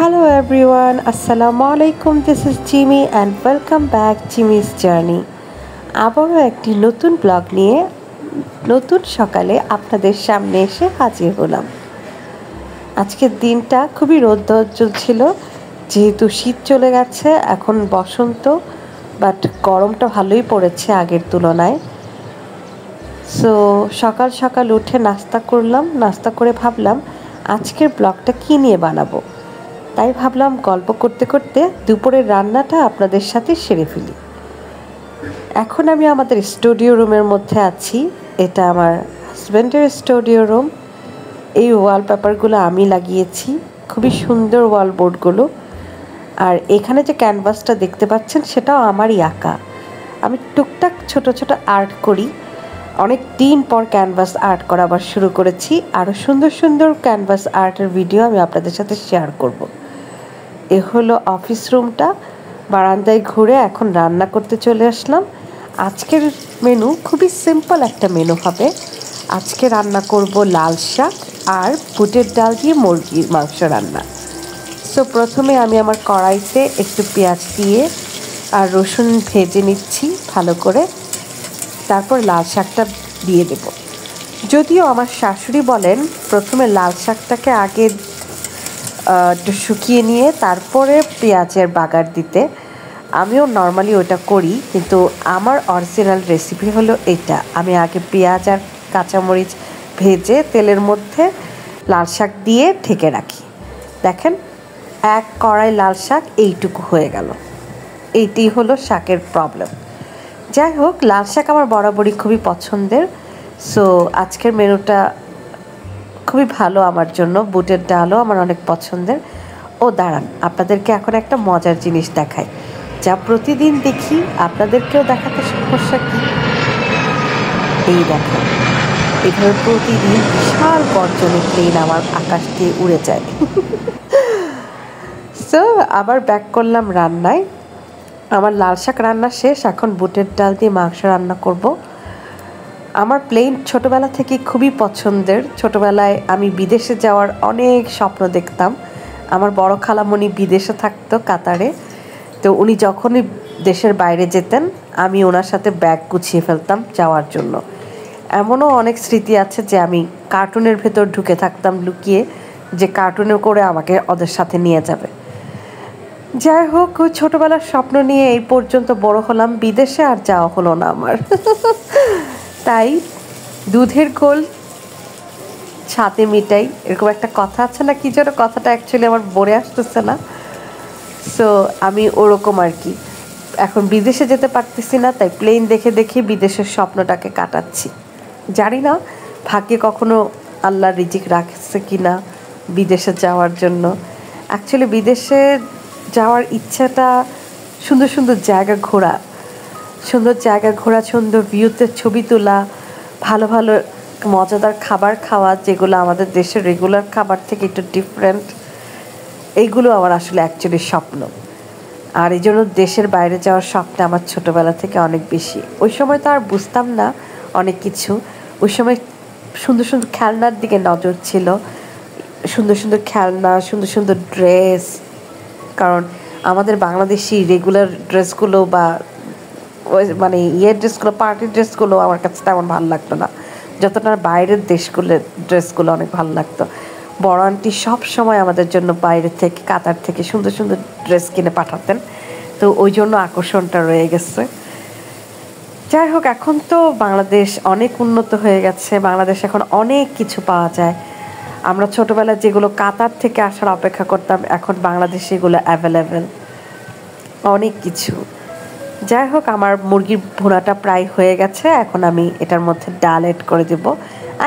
Hello everyone, Assalamu alaikum. This is Jimmy and welcome back Jimmy's Journey. আবারও একটি নতুন blog নিয়ে নতুন সকালে আপনাদের সামনে এসে হাজির হলাম। আজকের দিনটা খুবই রৌদ্রোজ্জ্বল ছিল, যেহেতু শীত চলে গেছে, এখন বসন্ত, বাট গরমটা ভালোই পড়েছে আগের তুলনায়। সো সকাল সকাল উঠে নাস্তা করলাম, নাস্তা করে ভাবলাম আজকের ব্লগটা কী নিয়ে বানাবো। তাই ভাবলাম গল্প করতে করতে দুপুরের রান্নাটা আপনাদের সাথে সেরে ফেলি। এখন আমি আমাদের স্টুডিও রুমের মধ্যে আছি। এটা আমার হাজব্যান্ডের স্টুডিও রুম। এই ওয়ালপেপারগুলো আমি লাগিয়েছি, খুবই সুন্দর ওয়ালবোর্ডগুলো। আর এখানে যে ক্যানভাসটা দেখতে পাচ্ছেন সেটাও আমারই আঁকা। আমি টুকটাক ছোট ছোট আর্ট করি, অনেক দিন পর ক্যানভাস আর্ট করা আবার শুরু করেছি। আরও সুন্দর সুন্দর ক্যানভাস আর্টের ভিডিও আমি আপনাদের সাথে শেয়ার করব। এ হলো অফিস রুমটা। বারান্দায় ঘুরে এখন রান্না করতে চলে আসলাম। আজকের মেনু খুবই সিম্পল একটা মেনু হবে। আজকে রান্না করব লাল শাক আর বুটের ডাল দিয়ে মুরগির মাংস রান্না। সো প্রথমে আমি আমার কড়াইতে একটু পেঁয়াজ দিয়ে আর রসুন ভেজে নিচ্ছি ভালো করে, তারপর লাল শাকটা দিয়ে দেব। যদিও আমার শাশুড়ি বলেন প্রথমে লাল শাকটাকে আগে একটু শুকিয়ে নিয়ে তারপরে পেঁয়াজের বাগার দিতে। আমিও নর্মালি ওটা করি, কিন্তু আমার অরিজিনাল রেসিপি হলো এটা। আমি আগে পেঁয়াজ আর কাঁচামরিচ ভেজে তেলের মধ্যে লাল শাক দিয়ে ঢেকে রাখি। দেখেন, এক কড়াই লাল শাক এইটুকু হয়ে গেল। এইটাই হলো শাকের প্রবলেম। যাই হোক, লাল শাক আমার বরাবরই খুবই পছন্দের। সো আজকের মেনুটা খুবই ভালো আমার জন্য। বুটের ডালও আমার অনেক পছন্দের। ও দাঁড়ান, আপনাদেরকে এখন একটা মজার জিনিস দেখাই, যা প্রতিদিন দেখি, আপনাদেরকেও দেখাতে সমস্যা কি। এই দেখেন, এভাবে প্রতিদিন বিশাল গর্জনের প্লেন আমার আকাশ দিয়ে উড়ে যায়। সো আবার ব্যাক করলাম রান্নায়। আমার লাল শাক রান্না শেষ, এখন বুটের ডাল দিয়ে মাংস রান্না করব। আমার প্লেন ছোটোবেলা থেকে খুবই পছন্দের। ছোটোবেলায় আমি বিদেশে যাওয়ার অনেক স্বপ্ন দেখতাম। আমার বড় খালামণি বিদেশে থাকতো, কাতারে। তো উনি যখনই দেশের বাইরে যেতেন, আমি ওনার সাথে ব্যাগ গুছিয়ে ফেলতাম যাওয়ার জন্য। এমনও অনেক স্মৃতি আছে যে আমি কার্টুনের ভেতর ঢুকে থাকতাম লুকিয়ে, যে কার্টুনে করে আমাকে ওদের সাথে নিয়ে যাবে। যাই হোক, ওই ছোটোবেলার স্বপ্ন নিয়ে এই পর্যন্ত বড় হলাম, বিদেশে আর যাওয়া হলো না আমার। তাই দুধের ঘোল ছাতে মিটাই, এরকম একটা কথা আছে না, কি যেন কথাটা অ্যাকচুয়ালি আমার বলে আসতেছে না। সো আমি ওরকম আর কি। এখন বিদেশে যেতে পারতেছি না, তাই প্লেন দেখে দেখে বিদেশের স্বপ্নটাকে কাটাচ্ছি। জানি না ভাগ্যে কখনো আল্লাহ রিজিক রাখছে কি না বিদেশে যাওয়ার জন্য। অ্যাকচুয়ালি বিদেশে যাওয়ার ইচ্ছাটা সুন্দর সুন্দর জায়গা ঘোরা, সুন্দর ভিউতে ছবি তোলা, ভালো ভালো মজাদার খাবার খাওয়া, যেগুলো আমাদের দেশের রেগুলার খাবার থেকে একটু ডিফারেন্ট। এইগুলো আমার আসলে অ্যাকচুয়ালি স্বপ্ন। আর এই জন্য দেশের বাইরে যাওয়ার স্বপ্ন আমার ছোটোবেলা থেকে অনেক বেশি। ওই সময় তো আর বুঝতাম না অনেক কিছু। ওই সময় সুন্দর সুন্দর খেলনার দিকে নজর ছিল, সুন্দর সুন্দর খেলনা, সুন্দর সুন্দর ড্রেস। কারণ আমাদের বাংলাদেশি রেগুলার ড্রেসগুলো বা মানে ড্রেসগুলো, পার্টির ড্রেসগুলো আমার কাছে তেমন ভালো লাগতো না, যতটা বাইরের দেশগুলোর ড্রেসগুলো অনেক ভালো লাগতো। বড় আন্টি সব সময় আমাদের জন্য বাইরে থেকে, কাতার থেকে সুন্দর সুন্দর ড্রেস কিনে পাঠাতেন। তো ওই জন্য আকর্ষণটা রয়ে গেছে। যাই হোক, এখন তো বাংলাদেশ অনেক উন্নত হয়ে গেছে। বাংলাদেশ এখন অনেক কিছু পাওয়া যায়। আমরা ছোটোবেলায় যেগুলো কাতার থেকে আসার অপেক্ষা করতাম, এখন বাংলাদেশে এগুলো অ্যাভেলেবেল অনেক কিছু। যাই হোক, আমার মুরগির ভুনাটা প্রায় হয়ে গেছে। এখন আমি এটার মধ্যে ডাল এড করে দেব।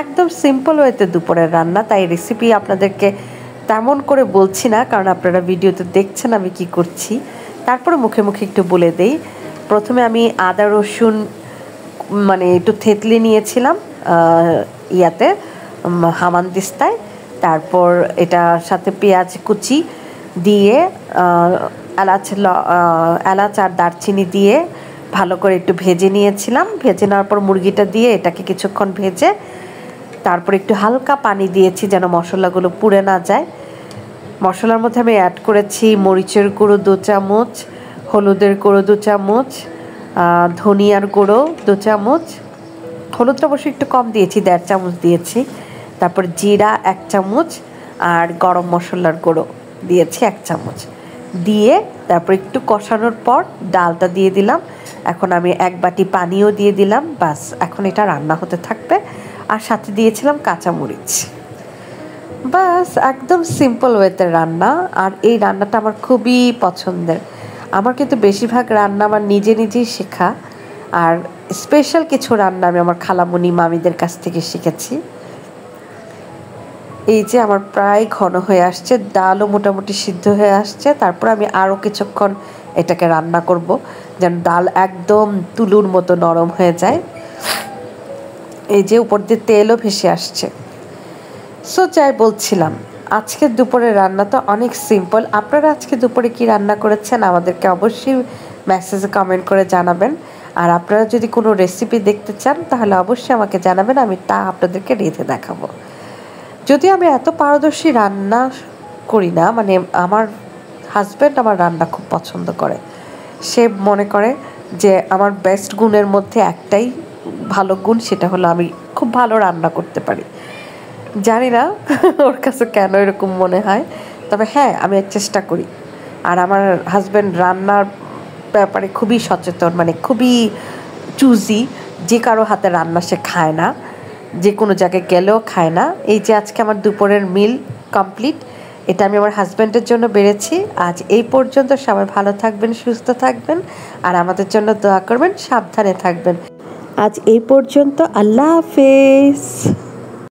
একদম সিম্পল ওয়েতে দুপুরের রান্না, তাই রেসিপি আপনাদেরকে তেমন করে বলছি না, কারণ আপনারা ভিডিওতে দেখছেন আমি কি করছি। তারপরে মুখে মুখে একটু বলে দেই। প্রথমে আমি আদা রসুন মানে একটু থেতলে নিয়েছিলাম ইয়াতে, হামানদিস্তায়। তারপর এটার সাথে পেঁয়াজ কুচি দিয়ে, এলাচ আর দারচিনি দিয়ে ভালো করে একটু ভেজে নিয়েছিলাম। ভেজে নেওয়ার পর মুরগিটা দিয়ে এটাকে কিছুক্ষণ ভেজে তারপর একটু হালকা পানি দিয়েছি যেন মশলাগুলো পুড়ে না যায়। মশলার মধ্যে আমি অ্যাড করেছি মরিচের গুঁড়ো 2 চামচ, হলুদের গুঁড়ো 2 চামচ, ধনিয়ার গুঁড়ো 2 চামচ, হলুদটা অবশ্যই একটু কম দিয়েছি, 1.5 চামচ দিয়েছি। তারপর জিরা 1 চামচ আর গরম মশলার গুঁড়ো দিয়েছি 1 চামচ দিয়ে তারপর একটু কষানোর পর ডালটা দিয়ে দিলাম। এখন আমি 1 বাটি পানিও দিয়ে দিলাম। বাস এখন এটা রান্না হতে থাকবে। আর সাথে দিয়েছিলাম কাঁচামরিচ। বাস একদম সিম্পল ওয়েতে রান্না। আর এই রান্নাটা আমার খুবই পছন্দের। আমার কিন্তু বেশিরভাগ রান্না আমার নিজেই শেখা। আর স্পেশাল কিছু রান্না আমি আমার খালামণি মামিদের কাছ থেকে শিখেছি। এই যে আমার প্রায় ঘন হয়ে আসছে, ডালও মোটামুটি সিদ্ধ হয়ে আসছে। তারপর আমি আরও কিছুক্ষণ এটাকে রান্না করব যেন ডাল একদম তুলুর মতো নরম হয়ে যায়। এই যে উপর দিয়ে তেলও ভেসে আসছে। সো যাই বলছিলাম, আজকে দুপুরের রান্না তো অনেক সিম্পল। আপনারা আজকে দুপুরে কি রান্না করেছেন আমাদেরকে অবশ্যই মেসেজে কমেন্ট করে জানাবেন। আর আপনারা যদি কোনো রেসিপি দেখতে চান তাহলে অবশ্যই আমাকে জানাবেন, আমি তা আপনাদেরকে রেঁধে দেখাবো। যদিও আমি এত পারদর্শী রান্না করি না, মানে আমার হাজব্যান্ড আমার রান্না খুব পছন্দ করে। সে মনে করে যে আমার বেস্ট গুণের মধ্যে একটাই ভালো গুণ, সেটা হলো আমি খুব ভালো রান্না করতে পারি। জানি না ওর কাছে কেন এরকম মনে হয়, তবে হ্যাঁ আমি চেষ্টা করি। আর আমার হাজব্যান্ড রান্নার ব্যাপারে খুবই সচেতন, মানে খুবই চুজি। যে কারো হাতে রান্না সে খায় না, যে কোনো জায়গায় গেলেও খায় না। এই যে আজকে আমার দুপুরের মিল কমপ্লিট, এটা আমি আমার হাজব্যান্ডের জন্য বেড়েছি। আজ এই পর্যন্ত। সবাই ভালো থাকবেন, সুস্থ থাকবেন আর আমাদের জন্য দোয়া করবেন, সাবধানে থাকবেন। আজ এই পর্যন্ত। আল্লাহ হাফেজ।